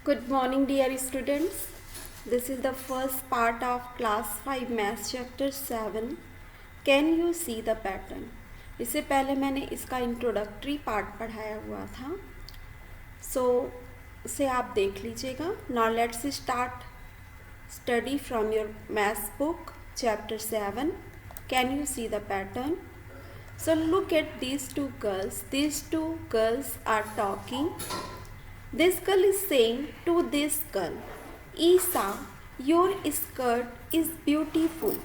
Good morning, dear students. This is the first part of class 5 math chapter 7. Can you see the pattern? इससे पहले मैंने इसका introductory part पढ़ाया हुआ था, सो उसे आप देख लीजिएगा. Now let's start study from your math book chapter 7. Can you see the pattern? So look at these two girls. These two girls are talking. This girl is saying to this girl, Isa, your skirt is beautiful.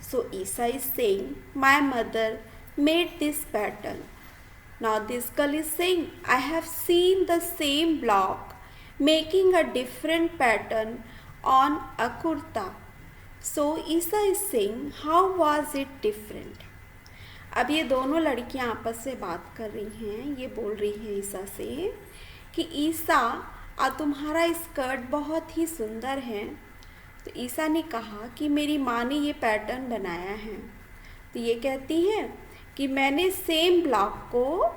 So Isa is saying, my mother made this pattern. Now this girl is saying, I have seen the same block making a different pattern on a kurta. So Isa is saying, how was it different? अब ये दोनों लड़कियां आपस से बात कर रही हैं. ये बोल रही है ईसा से कि ईसा तुम्हारा स्कर्ट बहुत ही सुंदर है. तो ईसा ने कहा कि मेरी माँ ने ये पैटर्न बनाया है. तो ये कहती है कि मैंने सेम ब्लॉक को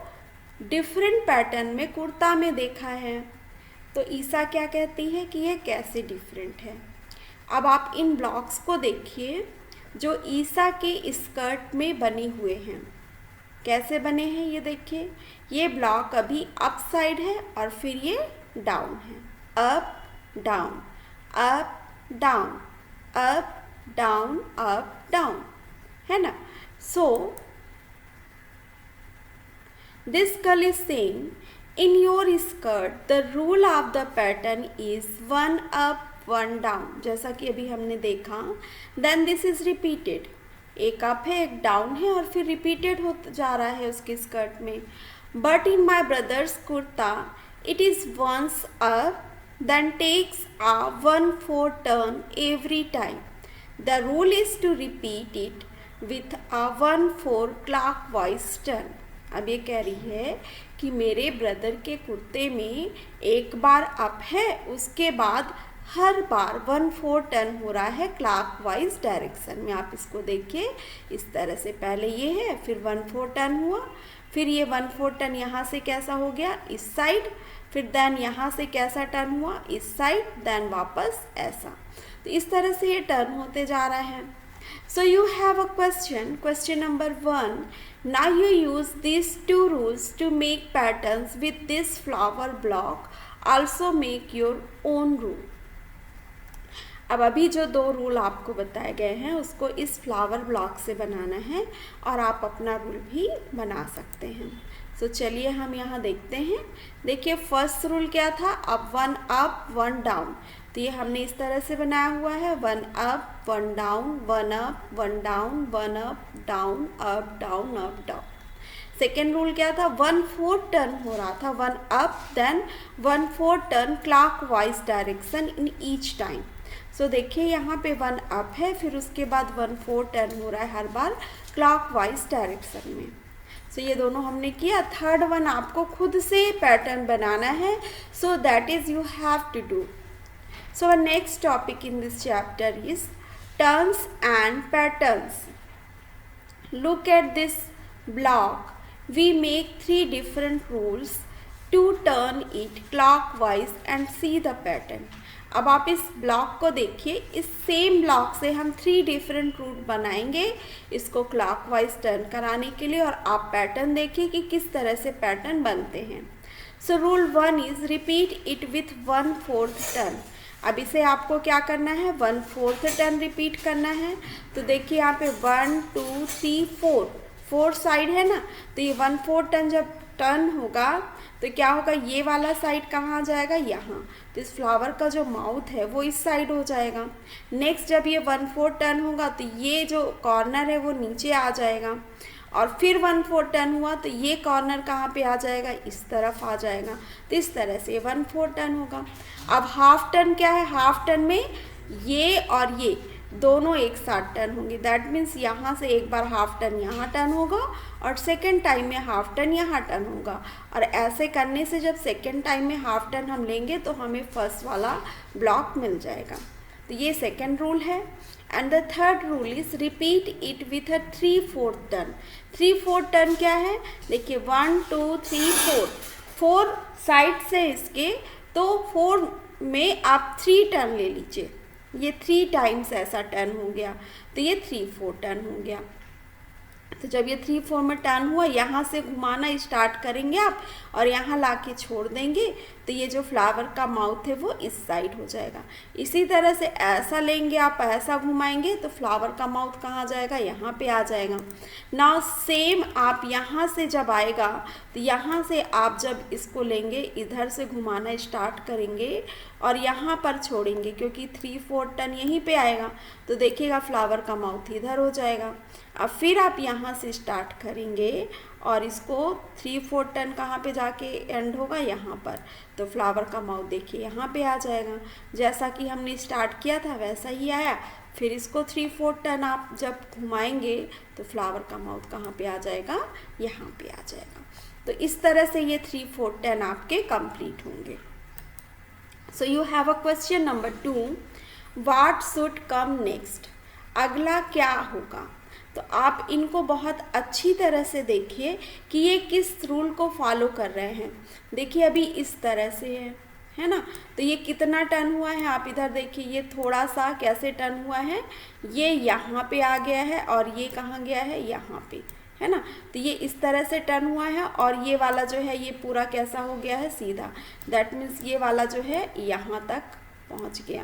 डिफरेंट पैटर्न में कुर्ता में देखा है. तो ईसा क्या कहती है कि ये कैसे डिफरेंट है. अब आप इन ब्लॉक्स को देखिए जो ईसा के स्कर्ट में बने हुए हैं. कैसे बने हैं ये देखिए. ये ब्लॉक अभी अप साइड है और फिर ये डाउन है. Up down up down up down up down, है ना. So this girl is saying in your skirt the rule of the pattern is one up one down. जैसा कि अभी हमने देखा. Then this is repeated. एक up है एक डाउन है और फिर रिपीटेड हो जा रहा है उसके स्कर्ट में. But in my brother's kurta it is once up then takes a 1/4 turn every time. The rule is to repeat it with a 1/4 clockwise turn. अब ये कह रही है कि मेरे ब्रदर के कुर्ते में एक बार अप है, उसके बाद हर बार 1/4 टर्न हो रहा है क्लॉकवाइज डायरेक्शन में. आप इसको देखिए इस तरह से. पहले ये है फिर 1/4 टर्न हुआ, फिर ये 1/4 टर्न यहाँ से कैसा हो गया इस साइड, फिर देन यहाँ से कैसा टर्न हुआ इस साइड, देन वापस ऐसा. तो इस तरह से ये टर्न होते जा रहा है. So you have a question number 1. Now you use this two rules to make patterns with this flower block. Also make your own rule. अब अभी जो दो रूल आपको बताए गए हैं उसको इस फ्लावर ब्लॉक से बनाना है और आप अपना रूल भी बना सकते हैं. सो चलिए हम यहाँ देखते हैं. देखिए फर्स्ट रूल क्या था, अब 1 अप 1 डाउन. तो ये हमने इस तरह से बनाया हुआ है 1 up 1 down 1 up 1 down 1 up down up down up down. Second rule क्या था, 1/4 टर्न हो रहा था 1 up then 1/4 turn clockwise direction in each time. So देखिए यहाँ पे 1 अप है, फिर उसके बाद 1/4 टर्न हो रहा है हर बार क्लॉकवाइज डायरेक्शन में. सो ये दोनों हमने किया. थर्ड वन आपको खुद से पैटर्न बनाना है. So that is you have to do. So next topic in this chapter is turns and patterns. Look at this block. We make 3 different rules to turn it clockwise and see the pattern. अब आप इस block को देखिए. इस same block से हम 3 different root बनाएंगे इसको क्लॉकवाइज टर्न कराने के लिए, और आप पैटर्न देखिए कि किस तरह से पैटर्न बनते हैं. So rule 1 is repeat it with 1/4 turn. अब इसे आपको क्या करना है 1/4 टर्न रिपीट करना है. तो देखिए यहाँ पे 1 2 3 4 साइड है ना. तो ये 1/4 टर्न जब टर्न होगा तो क्या होगा, ये वाला साइड कहाँ आ जाएगा यहाँ. तो इस फ्लावर का जो माउथ है वो इस साइड हो जाएगा. नेक्स्ट जब ये 1/4 टर्न होगा तो ये जो कॉर्नर है वो नीचे आ जाएगा, और फिर 1/4 टर्न हुआ तो ये कॉर्नर कहाँ पे आ जाएगा, इस तरफ आ जाएगा. तो इस तरह से 1/4 टर्न होगा. अब हाफ टर्न क्या है, हाफ टर्न में ये और ये दोनों एक साथ टर्न होंगे. दैट मीन्स यहाँ से एक बार हाफ टर्न यहाँ टर्न होगा और सेकेंड टाइम में हाफ टर्न यहाँ टर्न होगा. और ऐसे करने से जब सेकेंड टाइम में हाफ टर्न हम लेंगे तो हमें फर्स्ट वाला ब्लॉक मिल जाएगा. तो ये सेकेंड रूल है. And the third rule is repeat it with a 3/4 turn. 3/4 turn क्या है, देखिए 1 2 3 4 साइड से इसके तो 4 में आप 3 टर्न ले लीजिए, ये 3 टाइम्स ऐसा टर्न हो गया, तो ये 3/4 टर्न हो गया। तो जब ये 3/4 में टर्न हुआ, यहाँ से घुमाना स्टार्ट करेंगे आप और यहाँ लाके छोड़ देंगे, तो ये जो फ्लावर का माउथ है वो इस साइड हो जाएगा। इसी तरह से ऐसा लेंगे आप, ऐसा घुमाएंगे तो फ्लावर का माउथ कहाँ जाएगा, यहाँ पे आ जाएगा। नाउ सेम आप यहाँ से जब आएगा तो यहाँ से आप जब इसको लेंगे, इधर से घुमाना स्टार्ट करेंगे और यहाँ पर छोड़ेंगे, क्योंकि 3/4 टर्न यहीं पे आएगा, तो देखिएगा फ्लावर का माउथ इधर हो जाएगा। अब फिर आप यहाँ से स्टार्ट करेंगे और इसको 3/4 टर्न कहाँ पे जाके एंड होगा, यहाँ पर, तो फ्लावर का माउथ देखिए यहाँ पे आ जाएगा। जैसा कि हमने स्टार्ट किया था वैसा ही आया। फिर इसको 3/4 टर्न आप जब घुमाएंगे तो फ्लावर का माउथ कहाँ पे आ जाएगा, यहाँ पे आ जाएगा। तो इस तरह से ये 3/4 टर्न आपके कंप्लीट होंगे। सो you have a question number 2, what should come next, अगला क्या होगा। तो आप इनको बहुत अच्छी तरह से देखिए कि ये किस रूल को फॉलो कर रहे हैं। देखिए अभी इस तरह से है ना, तो ये कितना टर्न हुआ है, आप इधर देखिए, ये थोड़ा सा कैसे टर्न हुआ है, ये यहाँ पे आ गया है और ये कहाँ गया है, यहाँ पे, है ना। तो ये इस तरह से टर्न हुआ है और ये वाला जो है ये पूरा कैसा हो गया है, सीधा। दैट मीन्स ये वाला जो है यहाँ तक पहुँच गया।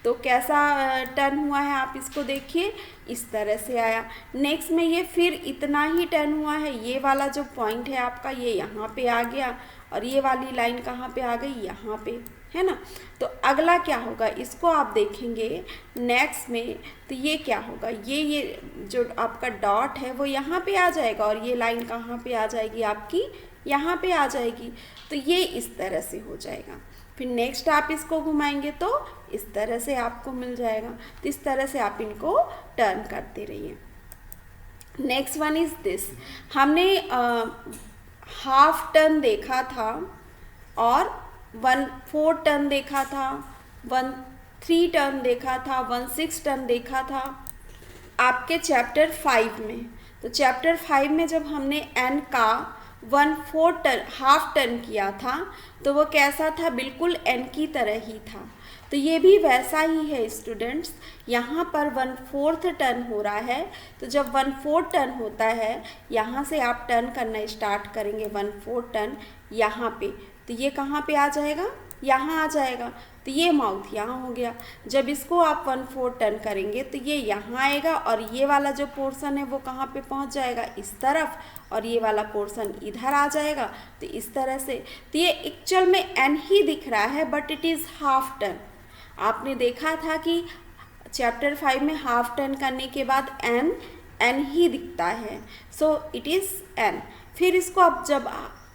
तो कैसा टर्न हुआ है आप इसको देखिए, इस तरह से आया। नेक्स्ट में ये फिर इतना ही टर्न हुआ है, ये वाला जो पॉइंट है आपका ये यहाँ पे आ गया और ये वाली लाइन कहाँ पे आ गई, यहाँ पे, है ना। तो अगला क्या होगा, इसको आप देखेंगे नेक्स्ट में, तो ये क्या होगा, ये जो आपका डॉट है वो यहाँ पे आ जाएगा और ये लाइन कहाँ पे आ जाएगी आपकी, यहाँ पे आ जाएगी। तो ये इस तरह से हो जाएगा। फिर नेक्स्ट आप इसको घुमाएंगे तो इस तरह से आपको मिल जाएगा। तो इस तरह से आप इनको टर्न करते रहिए। नेक्स्ट वन इज दिस, हमने हाफ टर्न देखा था और 1/4 टर्न देखा था, 1/3 टर्न देखा था, 1/6 टर्न देखा था आपके चैप्टर 5 में। तो चैप्टर 5 में जब हमने n का 1/4 टर्न, हाफ टर्न किया था, तो वो कैसा था, बिल्कुल n की तरह ही था। तो ये भी वैसा ही है स्टूडेंट्स, यहाँ पर 1/4 टर्न हो रहा है। तो जब 1/4 टर्न होता है, यहाँ से आप टर्न करना स्टार्ट करेंगे 1/4 टर्न यहाँ पे, तो ये कहाँ पे आ जाएगा, यहाँ आ जाएगा। तो ये माउथ यहाँ हो गया। जब इसको आप 1/4 टर्न करेंगे तो ये यहाँ आएगा और ये वाला जो पोर्शन है वो कहाँ पे पहुँच जाएगा, इस तरफ, और ये वाला पोर्शन इधर आ जाएगा। तो इस तरह से, तो ये एक्चुअल में n ही दिख रहा है but it is half turn. आपने देखा था कि चैप्टर 5 में हाफ टर्न करने के बाद n ही दिखता है, सो इट इज़ n। फिर इसको आप जब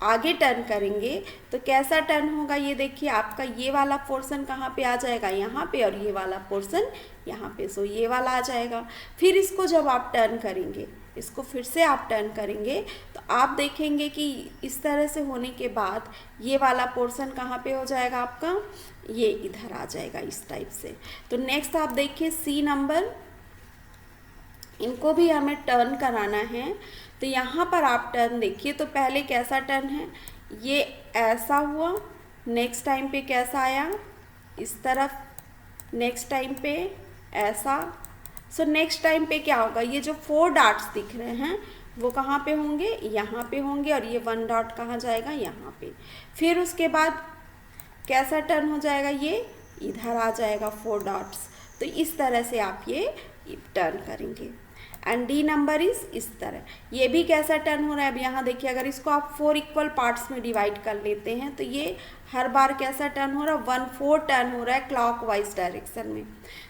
आगे टर्न करेंगे तो कैसा टर्न होगा, ये देखिए आपका ये वाला पोर्शन कहाँ पे आ जाएगा, यहाँ पे, और ये वाला पोर्शन यहाँ पे, सो ये वाला आ जाएगा। फिर इसको जब आप टर्न करेंगे, इसको फिर से आप टर्न करेंगे तो आप देखेंगे कि इस तरह से होने के बाद ये वाला पोर्शन कहाँ पे हो जाएगा आपका, ये इधर आ जाएगा इस टाइप से। तो नेक्स्ट आप देखिए C नंबर, इनको भी हमें टर्न कराना है। तो यहाँ पर आप टर्न देखिए, तो पहले कैसा टर्न है, ये ऐसा हुआ, नेक्स्ट टाइम पे कैसा आया, इस तरफ, नेक्स्ट टाइम पे ऐसा। सो नेक्स्ट टाइम पे क्या होगा, ये जो 4 डॉट्स दिख रहे हैं वो कहाँ पे होंगे, यहाँ पे होंगे, और ये 1 डॉट कहाँ जाएगा, यहाँ पे। फिर उसके बाद कैसा टर्न हो जाएगा, ये इधर आ जाएगा 4 डॉट्स। तो इस तरह से आप ये टर्न करेंगे। एंड D नंबर इस तरह, ये भी कैसा टर्न हो रहा है। अब यहाँ देखिए, अगर इसको आप 4 इक्वल पार्ट्स में डिवाइड कर लेते हैं तो ये हर बार कैसा टर्न हो रहा है, 1/4 टर्न हो रहा है क्लॉकवाइज डायरेक्शन में।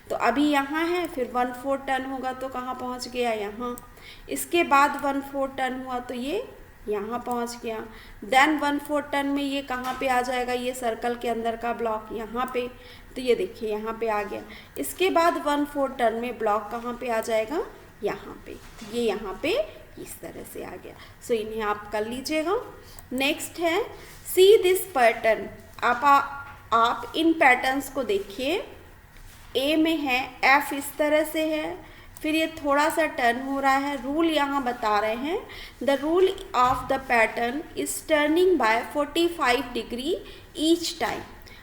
तो अभी यहाँ है, फिर 1/4 टर्न होगा तो कहाँ पहुँच गया, यहाँ। इसके बाद 1/4 टर्न हुआ तो ये यहाँ पहुँच गया। देन 1/4 टर्न में ये कहाँ पे आ जाएगा, ये सर्कल के अंदर का ब्लॉक यहाँ पे, तो ये देखिए यहाँ पे आ गया। इसके बाद 1/4 टर्न में ब्लॉक कहाँ पे आ जाएगा, यहाँ पे, ये यहाँ पे इस तरह से आ गया। सो इन्हें आप कर लीजिएगा। नेक्स्ट है सी दिस पैटर्न। आप इन पैटर्न्स को देखिए, ए में है, एफ इस तरह से है, फिर ये थोड़ा सा टर्न हो रहा है। रूल यहाँ बता रहे हैं, the rule of the pattern is turning by 45 degree each time.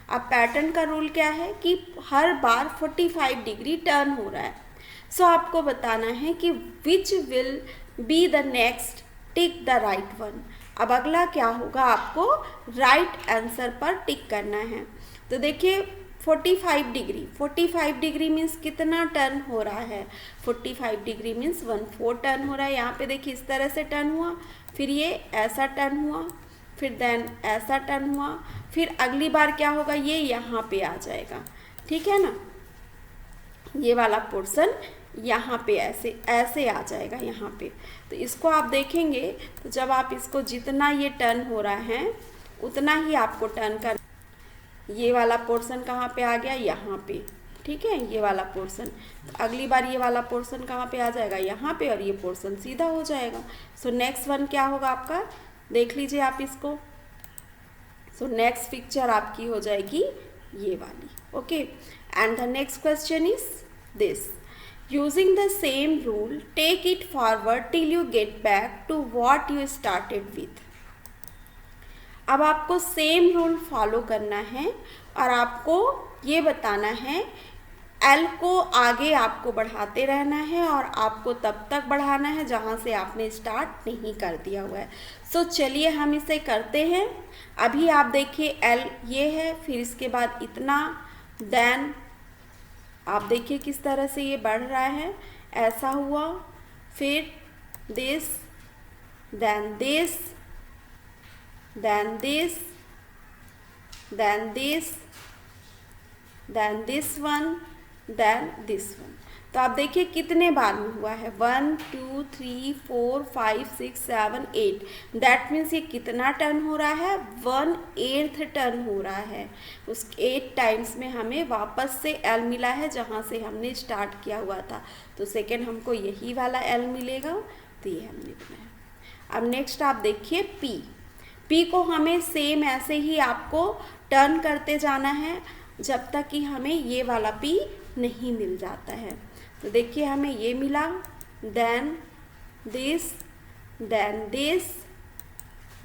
अब पैटर्न का रूल क्या है कि हर बार 45 डिग्री टर्न हो रहा है। सो आपको बताना है कि which will be the next, tick the right one. अब अगला क्या होगा, आपको राइट आंसर पर टिक करना है। तो देखिए 45 डिग्री, 45 डिग्री मीन्स कितना टर्न हो रहा है, 45 डिग्री मीन्स 1/4 टर्न हो रहा है। यहाँ पे देखिए इस तरह से टर्न हुआ, फिर ये ऐसा टर्न हुआ, फिर देन ऐसा टर्न हुआ, फिर अगली बार क्या होगा, ये यहाँ पे आ जाएगा, ठीक है ना, ये वाला पोर्शन यहाँ पे ऐसे ऐसे आ जाएगा यहाँ पे। तो इसको आप देखेंगे तो जब आप इसको जितना ये टर्न हो रहा है उतना ही आपको टर्न कर, ये वाला पोर्शन कहाँ पे आ गया, यहाँ पे, ठीक है, ये वाला पोर्शन। तो अगली बार ये वाला पोर्शन कहाँ पे आ जाएगा, यहाँ पे, और ये पोर्शन सीधा हो जाएगा। सो नेक्स्ट वन क्या होगा आपका, देख लीजिए आप इसको। सो नेक्स्ट पिक्चर आपकी हो जाएगी ये वाली, okay. And the next question is this, using the same rule take it forward till you get back to what you started with. अब आपको सेम रूल फॉलो करना है और आपको ये बताना है, एल को आगे आपको बढ़ाते रहना है और आपको तब तक बढ़ाना है जहाँ से आपने स्टार्ट नहीं कर दिया हुआ है। सो चलिए हम इसे करते हैं। अभी आप देखिए एल ये है, फिर इसके बाद इतना, देन आप देखिए किस तरह से ये बढ़ रहा है, ऐसा हुआ, फिर this, then this, then this, then this, then this one, then this one। तो आप देखिए कितने बार में हुआ है, 1 2 3 4 5 6 7 8। दैट मीन्स ये कितना टर्न हो रहा है, 1/8 टर्न हो रहा है। उस 8 टाइम्स में हमें वापस से एल मिला है जहाँ से हमने स्टार्ट किया हुआ था। तो सेकेंड हमको यही वाला एल मिलेगा, तो ये हमने बनाया। अब नेक्स्ट आप देखिए पी। पी को हमें सेम ऐसे ही आपको टर्न करते जाना है जब तक कि हमें ये वाला पी नहीं मिल जाता है। तो देखिए हमें ये मिला, then this, then this,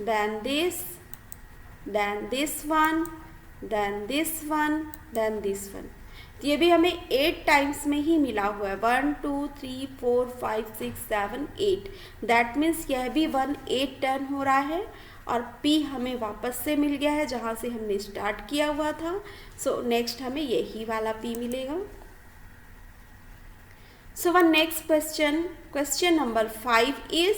then this, then this one, then this one, then this one. ये भी हमें 8 टाइम्स में ही मिला हुआ है, 1 2 3 4 5 6 7 8। दैट मीन्स यह भी 1/8 टर्न हो रहा है और P हमें वापस से मिल गया है जहाँ से हमने स्टार्ट किया हुआ था। सो नेक्स्ट हमें यही वाला P मिलेगा। So one next question, question number 5 is,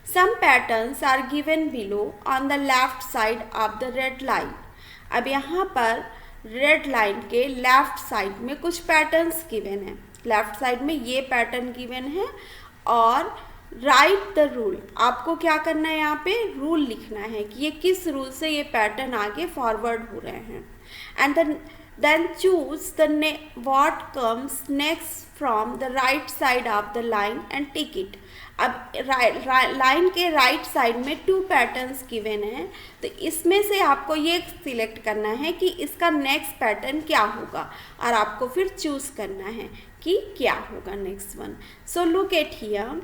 some patterns are given below on the left side of the red line. अब यहाँ पर रेड लाइन के लेफ्ट साइड में कुछ पैटर्न्स गिवन है, लेफ्ट साइड में ये पैटर्न गिवन है और राइट द रूल। आपको क्या करना है, यहाँ पे रूल लिखना है कि ये किस रूल से ये पैटर्न आगे फॉरवर्ड हो रहे हैं। And then choose the what comes next from the right side of the line and tick it. अब लाइन के राइट साइड में 2 पैटर्न्स गिवन हैं, तो इसमें से आपको ये सिलेक्ट करना है कि इसका नेक्स्ट पैटर्न क्या होगा और आपको फिर चूज करना है कि क्या होगा next one. So look at here,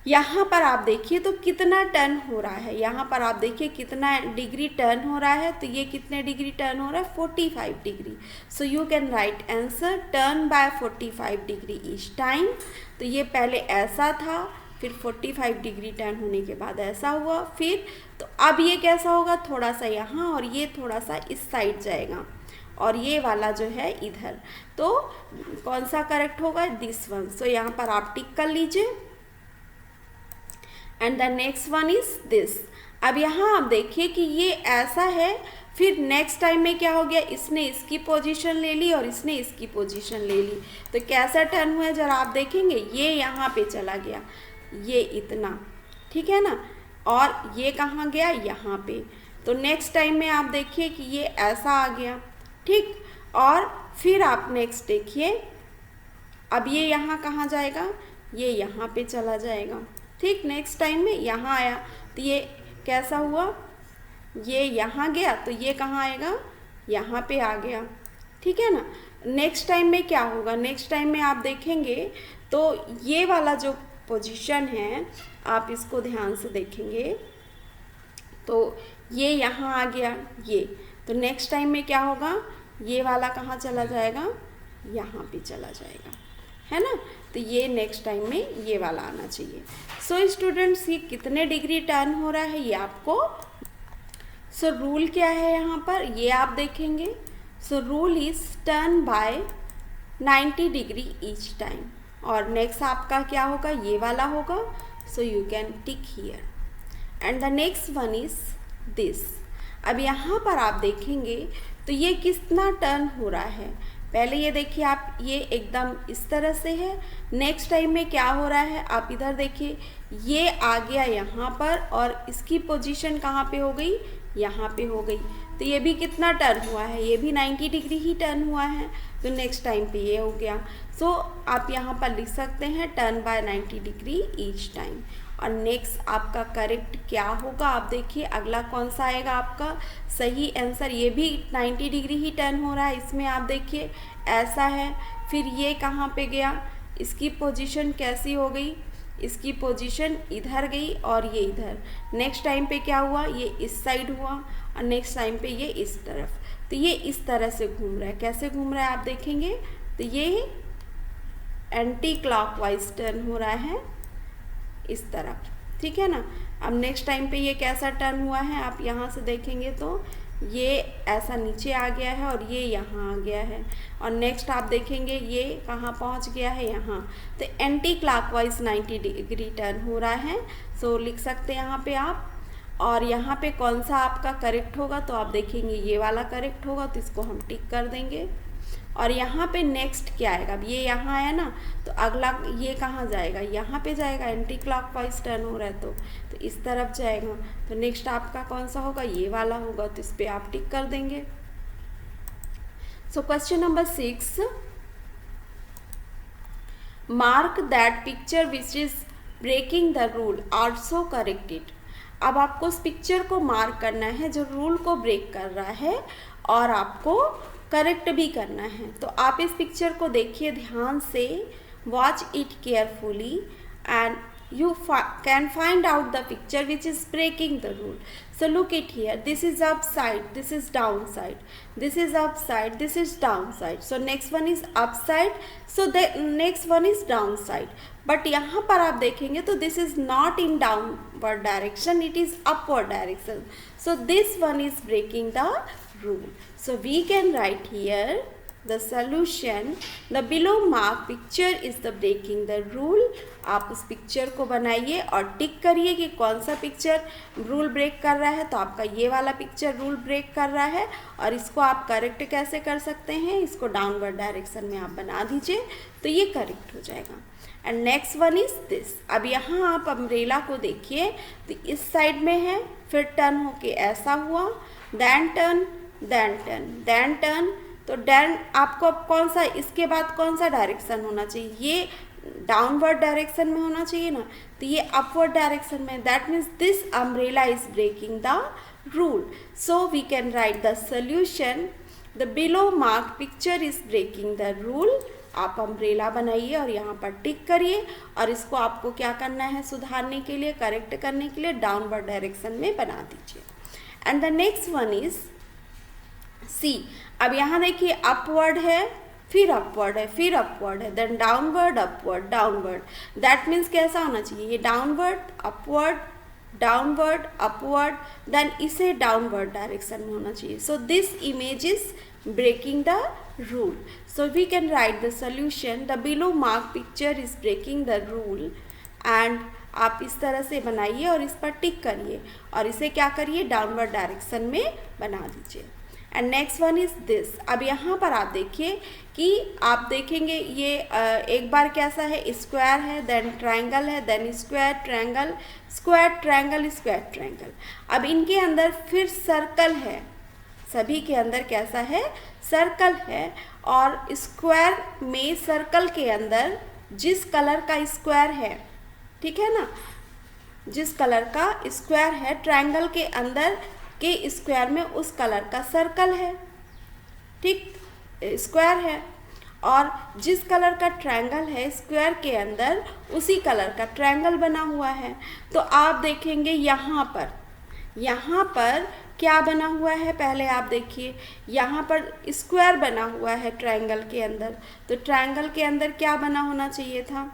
यहाँ पर आप देखिए तो कितना टर्न हो रहा है, यहाँ पर आप देखिए कितना डिग्री टर्न हो रहा है। तो ये कितने डिग्री टर्न हो रहा है, 45 degree. So you can write answer turn by 45 degree each time. तो ये पहले ऐसा था, फिर 45 डिग्री टर्न होने के बाद ऐसा हुआ, फिर तो अब ये कैसा होगा, थोड़ा सा यहाँ और ये थोड़ा सा इस साइड जाएगा और ये वाला जो है इधर। तो कौन सा करेक्ट होगा, दिस वन। सो यहाँ पर आप टिक कर लीजिए। And the next one is this. अब यहाँ आप देखिए कि ये ऐसा है, फिर नेक्स्ट टाइम में क्या हो गया, इसने इसकी पोजीशन ले ली और इसने इसकी पोजीशन ले ली। तो कैसा टर्न हुआ है जरा आप देखेंगे, ये यहाँ पे चला गया, ये इतना, ठीक है ना, और ये कहाँ गया, यहाँ पे। तो नेक्स्ट टाइम में आप देखिए कि ये ऐसा आ गया, ठीक। और फिर आप नेक्स्ट देखिए, अब ये यहाँ कहाँ जाएगा, ये यहाँ पे चला जाएगा, ठीक। नेक्स्ट टाइम में यहाँ आया तो ये कैसा हुआ, ये यहाँ गया तो ये कहाँ आएगा, यहाँ पे आ गया, ठीक है ना। नेक्स्ट टाइम में क्या होगा, नेक्स्ट टाइम में आप देखेंगे तो ये वाला जो पोजीशन है आप इसको ध्यान से देखेंगे तो ये यहाँ आ गया ये, तो नेक्स्ट टाइम में क्या होगा, ये वाला कहाँ चला जाएगा, यहाँ पे चला जाएगा, है ना। तो ये नेक्स्ट टाइम में ये वाला आना चाहिए। सो स्टूडेंट्स, ये कितने डिग्री टर्न हो रहा है ये आपको, सो रूल क्या है यहाँ पर ये आप देखेंगे। So rule is turn by 90 degree each time, और नेक्स्ट आपका क्या होगा, ये वाला होगा। So you can tick here and the next one is this. अब यहाँ पर आप देखेंगे तो ये कितना टर्न हो रहा है, पहले ये देखिए आप, ये एकदम इस तरह से है। नेक्स्ट टाइम में क्या हो रहा है, आप इधर देखिए, ये आ गया यहाँ पर और इसकी पोजीशन कहाँ पे हो गई, यहाँ पे हो गई। तो ये भी कितना टर्न हुआ है, ये भी 90 डिग्री ही टर्न हुआ है। तो नेक्स्ट टाइम पे ये हो गया। सो आप यहाँ पर लिख सकते हैं turn by 90 degree each time. और नेक्स्ट आपका करेक्ट क्या होगा, आप देखिए अगला कौन सा आएगा आपका सही आंसर। ये भी 90 डिग्री ही टर्न हो रहा है, इसमें आप देखिए ऐसा है। फिर ये कहाँ पे गया, इसकी पोजीशन कैसी हो गई, इसकी पोजीशन इधर गई और ये इधर। नेक्स्ट टाइम पे क्या हुआ, ये इस साइड हुआ और नेक्स्ट टाइम पे ये इस तरफ। तो ये इस तरह से घूम रहा है, कैसे घूम रहा है आप देखेंगे। तो ये एंटी क्लॉकवाइज टर्न हो रहा है इस तरफ, ठीक है ना। अब नेक्स्ट टाइम पे ये कैसा टर्न हुआ है, आप यहाँ से देखेंगे तो ये ऐसा नीचे आ गया है और ये यहाँ आ गया है। और नेक्स्ट आप देखेंगे ये कहाँ पहुँच गया है, यहाँ। तो एंटी क्लॉकवाइज 90 डिग्री टर्न हो रहा है। सो लिख सकते हैं यहाँ पे आप। और यहाँ पे कौन सा आपका करेक्ट होगा, तो आप देखेंगे ये वाला करेक्ट होगा, तो इसको हम टिक कर देंगे। और यहाँ पे नेक्स्ट क्या आएगा, अब ये यहाँ आया ना, तो अगला ये कहाँ जाएगा, यहाँ पे जाएगा। एंटी क्लॉकवाइज टर्न हो रहा है तो इस तरफ जाएगा। तो नेक्स्ट आपका कौन सा होगा, ये वाला होगा, तो इस पर आप टिक कर देंगे। So question number 6, mark that picture which is breaking the rule also corrected. अब आपको उस पिक्चर को मार्क करना है जो रूल को ब्रेक कर रहा है और आपको करेक्ट भी करना है। तो आप इस पिक्चर को देखिए ध्यान से, watch it carefully and you can find out the picture which is breaking the rule. So look it here, this is upside, this is downside, this is upside, this is downside. So next one is upside, so the next one is downside. But यहाँ पर आप देखेंगे तो this is not in downward direction, it is upward direction. So this one is breaking the rule. So we can write here the solution, the below marked picture is the breaking the rule. आप उस picture को बनाइए और टिक करिए कि कौन सा picture rule break कर रहा है। तो आपका ये वाला पिक्चर रूल ब्रेक कर रहा है। और इसको आप करेक्ट कैसे कर सकते हैं, इसको डाउनवर्ड डायरेक्शन में आप बना दीजिए तो ये करेक्ट हो जाएगा। And next one is this. अब यहाँ आप अम्ब्रेला को देखिए तो इस साइड में है, फिर टर्न होके ऐसा हुआ, then turn, then turn, then turn. तो देन आपको अब कौन सा, इसके बाद कौन सा डायरेक्शन होना चाहिए, ये डाउनवर्ड डायरेक्शन में होना चाहिए ना, तो ये अपवर्ड डायरेक्शन में। That means this umbrella is breaking the rule. So we can write the solution, the below mark picture is breaking the rule. आप अम्ब्रेला बनाइए और यहाँ पर टिक करिए और इसको आपको क्या करना है, सुधारने के लिए, करेक्ट करने के लिए डाउनवर्ड डायरेक्शन में बना दीजिए। And the next one is C. अब यहाँ देखिए अपवर्ड है, फिर अपवर्ड है, फिर अपवर्ड है, then downward, upward, downward. That means कैसा होना चाहिए, ये downward, upward, downward, upward, then इसे डाउनवर्ड डायरेक्शन में होना चाहिए। So this image is breaking the rule. So we can write the solution, the below mark picture is breaking the rule. And आप इस तरह से बनाइए और इस पर टिक करिए और इसे क्या करिए, डाउनवर्ड डायरेक्शन में बना दीजिए। And next one is this. अब यहाँ पर आप देखिए कि आप देखेंगे ये एक बार कैसा है, स्क्वायर है, देन ट्रायंगल है, then square, triangle, square, triangle, square, triangle. अब इनके अंदर फिर सर्कल है, सभी के अंदर कैसा है, सर्कल है। और स्क्वायर में सर्कल के अंदर जिस कलर का स्क्वायर है, ठीक है ना, जिस कलर का स्क्वायर है, ट्रायंगल के अंदर के स्क्वायर में उस कलर का सर्कल है, ठीक, स्क्वायर है। और जिस कलर का ट्रायंगल है स्क्वायर के अंदर, उसी कलर का ट्रायंगल बना हुआ है। तो आप देखेंगे यहाँ पर यहाँ पर क्या बना हुआ है, पहले आप देखिए, यहाँ पर स्क्वायर बना हुआ है ट्रायंगल के अंदर। तो ट्रायंगल के अंदर क्या बना होना चाहिए था,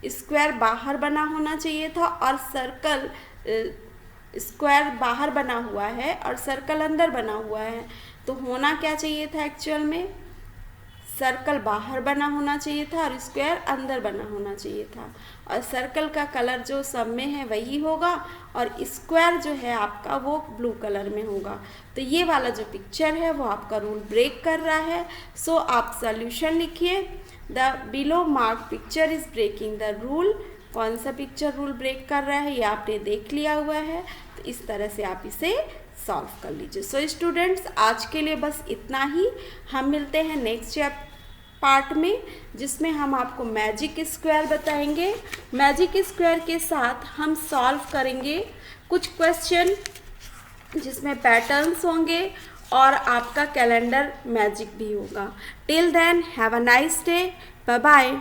स्क्वायर बाहर बना होना चाहिए था, और सर्कल, स्क्वायर बाहर बना हुआ है और सर्कल अंदर बना हुआ है। तो होना क्या चाहिए था, एक्चुअल में सर्कल बाहर बना होना चाहिए था और स्क्वायर अंदर बना होना चाहिए था। और सर्कल का कलर जो सब में है वही होगा, और स्क्वायर जो है आपका वो ब्लू कलर में होगा। तो ये वाला जो पिक्चर है वो आपका रूल ब्रेक कर रहा है। सो आप सॉल्यूशन लिखिए, the below mark picture is breaking the rule. कौन सा पिक्चर रूल ब्रेक कर रहा है ये आपने देख लिया हुआ है। तो इस तरह से आप इसे सॉल्व कर लीजिए। सो स्टूडेंट्स, आज के लिए बस इतना ही। हम मिलते हैं नेक्स्ट पार्ट में, जिसमें हम आपको मैजिक स्क्वायर बताएंगे। मैजिक स्क्वायर के साथ हम सॉल्व करेंगे कुछ क्वेश्चन जिसमें पैटर्न्स होंगे और आपका कैलेंडर मैजिक भी होगा। Till then have a nice day, bye bye.